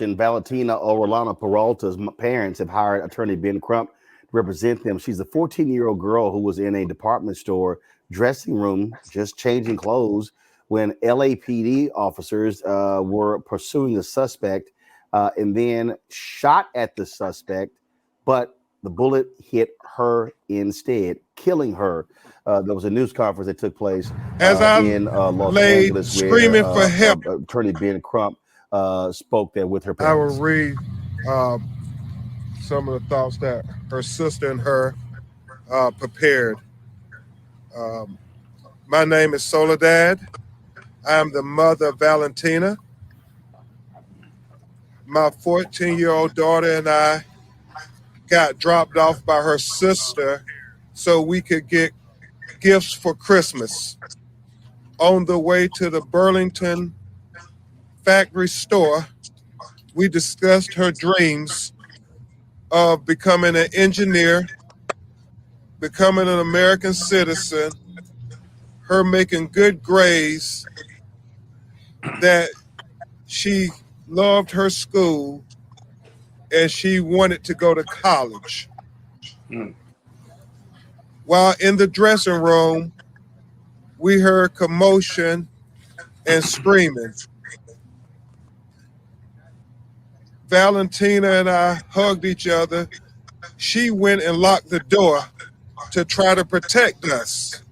And Valentina Orellana-Peralta's parents have hired attorney Ben Crump to represent them. She's a 14-year-old girl who was in a department store dressing room just changing clothes when LAPD officers were pursuing the suspect and then shot at the suspect, but the bullet hit her instead, killing her. There was a news conference that took place As I in Los lay Angeles where screaming for help, attorney Ben Crump spoke there with her I will parents. read some of the thoughts that her sister and her prepared. My name is Soledad. I am the mother of Valentina. My 14-year-old daughter and I got dropped off by her sister so we could get gifts for Christmas. On the way to the Burlington factory store, we discussed her dreams of becoming an engineer, becoming an American citizen, her making good grades, that she loved her school and she wanted to go to college. While in the dressing room, we heard commotion and screaming. Valentina and I hugged each other. She went and locked the door to try to protect us.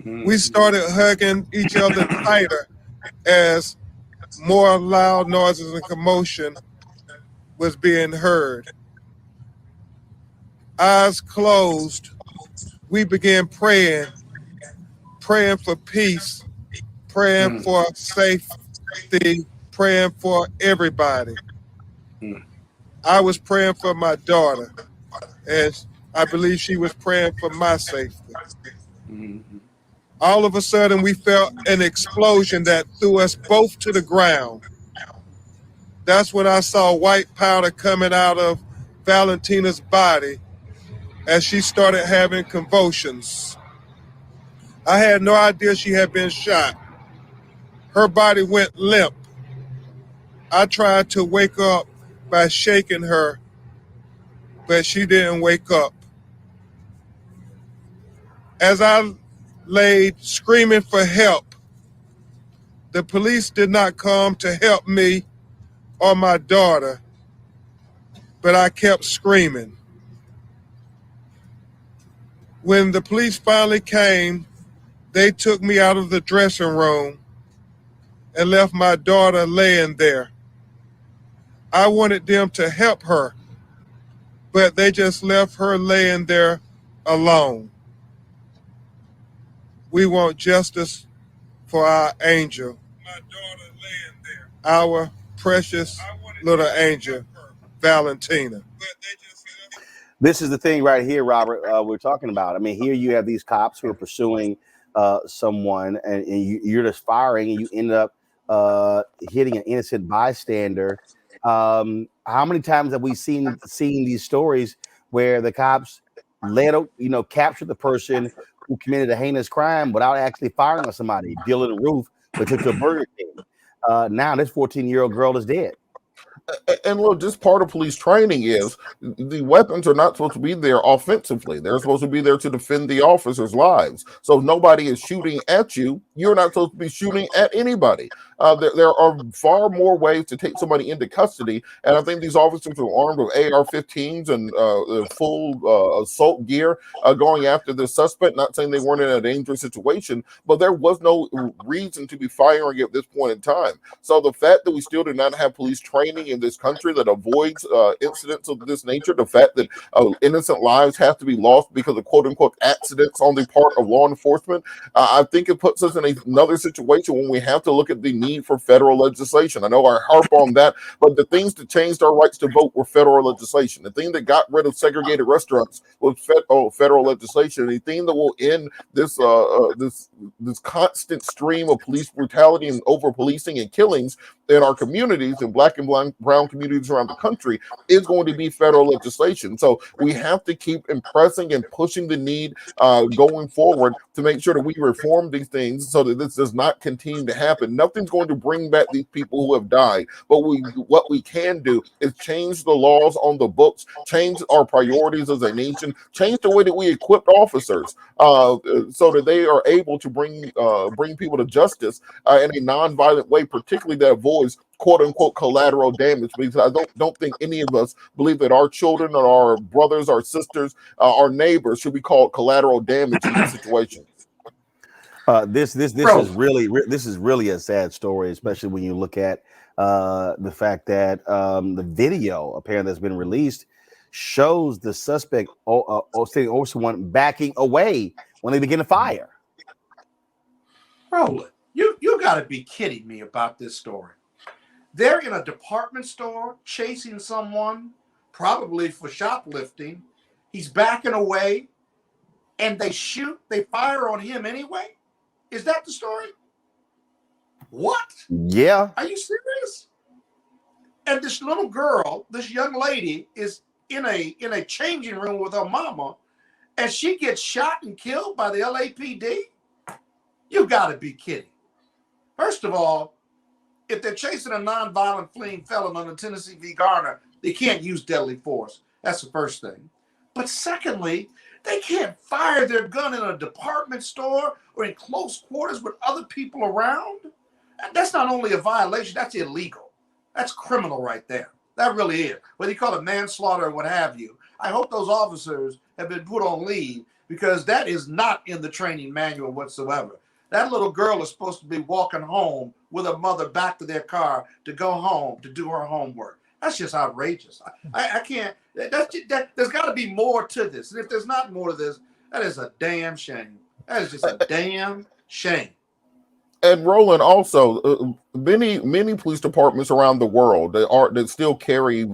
We started hugging each other tighter as more loud noises and commotion was being heard. Eyes closed, we began praying for peace, praying for safety, praying for everybody. I was praying for my daughter, and I believe she was praying for my safety. All of a sudden, we felt an explosion that threw us both to the ground. That's when I saw white powder coming out of Valentina's body as she started having convulsions. I had no idea she had been shot. Her body went limp. I tried to wake up by shaking her, but she didn't wake up. As I laid screaming for help, the police did not come to help me or my daughter, but I kept screaming. When the police finally came, they took me out of the dressing room and left my daughter laying there. I wanted them to help her, but they just left her laying there alone. We want justice for our angel, my daughter laying there, our precious little angel, Valentina. This is the thing right here, Robert, we're talking about. I mean, here you have these cops who are pursuing someone, and you're just firing, and you end up hitting an innocent bystander. How many times have we seen these stories where the cops capture the person who committed a heinous crime without actually firing on somebody, deal in the roof, but took to a Burger King? Now this 14-year-old girl is dead. And look, just part of police training is the weapons are not supposed to be there offensively. They're supposed to be there to defend the officers' lives. So if nobody is shooting at you, you're not supposed to be shooting at anybody. There are far more ways to take somebody into custody, and I think these officers are armed with AR-15s and full assault gear going after the suspect. Not saying they weren't in a dangerous situation, but there was no reason to be firing at this point in time. So the fact that we still do not have police training in this country that avoids incidents of this nature, the fact that innocent lives have to be lost because of quote-unquote accidents on the part of law enforcement, I think it puts us in another situation when we have to look at the need for federal legislation. I know I harp on that, but the things that changed our rights to vote were federal legislation. The thing that got rid of segregated restaurants was federal legislation. The thing that will end this this constant stream of police brutality and over-policing and killings in our communities, in black and brown communities around the country, is going to be federal legislation. So we have to keep impressing and pushing the need going forward to make sure that we reform these things so that this does not continue to happen. Nothing's going to bring back these people who have died, but what we can do is change the laws on the books, change our priorities as a nation, change the way that we equip officers so that they are able to bring people to justice in a non-violent way, particularly that avoids quote unquote collateral damage, because I don't think any of us believe that our children or our brothers, our sisters, our neighbors should be called collateral damage in this situation. This is really a sad story, especially when you look at the fact that the video apparently that's been released shows the suspect sitting over someone backing away when they begin to fire. Roland, you got to be kidding me about this story. They're in a department store chasing someone, probably for shoplifting. He's backing away, and they fire on him anyway? Is that the story? What? Yeah. Are you serious? And this little girl, this young lady, is in a changing room with her mama, and she gets shot and killed by the LAPD? You got to be kidding. First of all, if they're chasing a nonviolent fleeing felon under Tennessee v. Garner, they can't use deadly force. That's the first thing. But secondly, they can't fire their gun in a department store or in close quarters with other people around. And that's not only a violation, that's illegal. That's criminal right there. That really is. Whether you call it manslaughter or what have you. I hope those officers have been put on leave, because that is not in the training manual whatsoever. That little girl is supposed to be walking home with her mother back to their car to go home to do her homework. That's just outrageous. I can't. There's got to be more to this. And if there's not more to this, that is a damn shame. That is just a damn shame. And Roland, also, many police departments around the world that still carry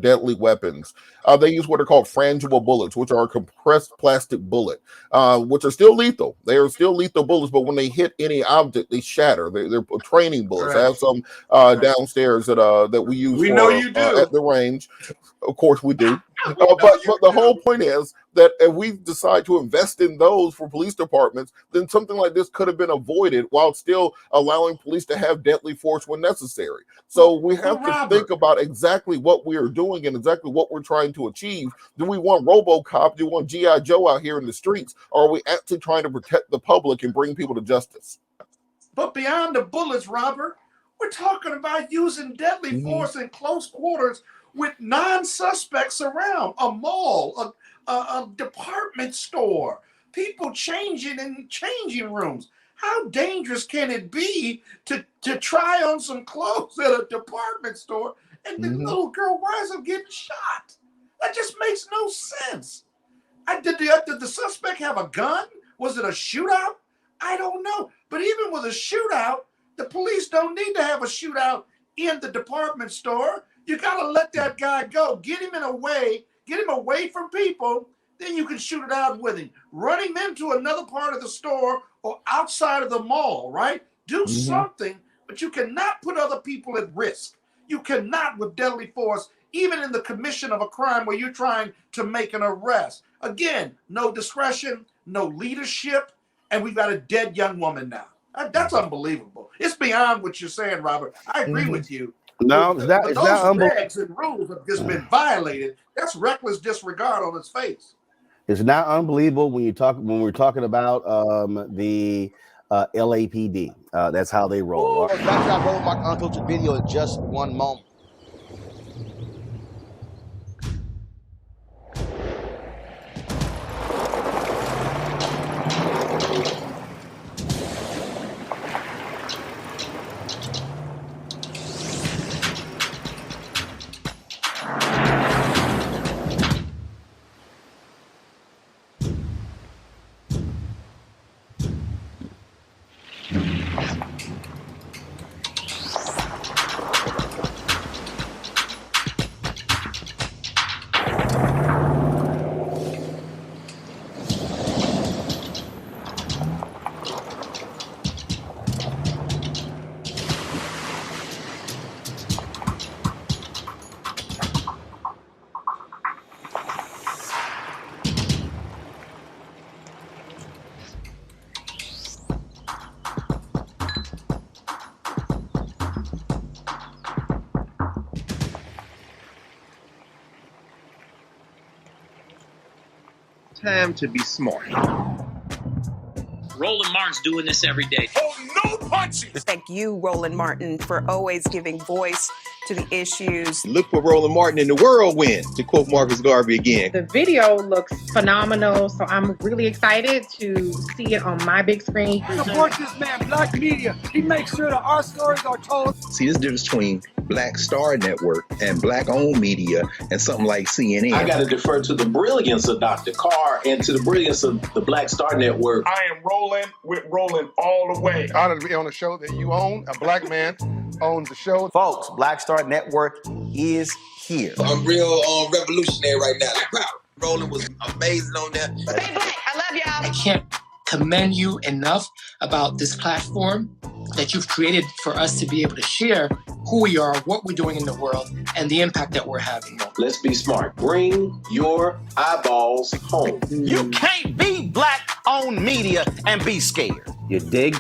deadly weapons. They use what are called frangible bullets, which are a compressed plastic bullet, which are still lethal. They are still lethal bullets, but when they hit any object, they shatter. They're training bullets. Right. I have some downstairs that we use. We know you do at the range. Of course, we do. But the whole point is that if we decide to invest in those for police departments, then something like this could have been avoided while still allowing police to have deadly force when necessary. So we have to think about exactly what we are doing and exactly what we're trying to achieve. Do we want RoboCop? Do we want G.I. Joe out here in the streets? Or are we actually trying to protect the public and bring people to justice? But beyond the bullets, Robert, we're talking about using deadly force in close quarters with non-suspects around, a mall, a department store, people changing in changing rooms. How dangerous can it be to try on some clothes at a department store and the little girl winds up getting shot? That just makes no sense. Did the suspect have a gun? Was it a shootout? I don't know. But even with a shootout, the police don't need to have a shootout in the department store. You got to let that guy go. Get him away from people. Then you can shoot it out with him. Run him into another part of the store or outside of the mall, right? Do something, but you cannot put other people at risk. You cannot with deadly force, even in the commission of a crime where you're trying to make an arrest. Again, no discretion, no leadership, and we've got a dead young woman now. That's unbelievable. It's beyond what you're saying, Robert. I agree with you. No, those regs and rules have just been violated. That's reckless disregard on its face. It's not unbelievable when we're talking about the LAPD. That's how they roll. Back to that roll mark unfiltered video in just one moment. Time to be smart. Roland Martin's doing this every day. Oh, no punches! Thank you, Roland Martin, for always giving voice to the issues. Look for Roland Martin in the whirlwind, to quote Marcus Garvey again. The video looks phenomenal, so I'm really excited to see it on my big screen. Support this man, Black Media. He makes sure that our stories are told. See, there's a difference between Black Star Network and Black-owned media and something like CNN. I got to defer to the brilliance of Dr. Carr and to the brilliance of the Black Star Network. I am rolling with Roland all the way. Honored to be on a show that you own. A black man owns the show. Folks, Black Star Network is here. I'm real revolutionary right now. Wow, Roland was amazing on there. Stay black. I love y'all. I can't commend you enough about this platform that you've created for us to be able to share who we are, what we're doing in the world, and the impact that we're having. Let's be smart. Bring your eyeballs home. You can't be Black-owned media and be scared. You dig?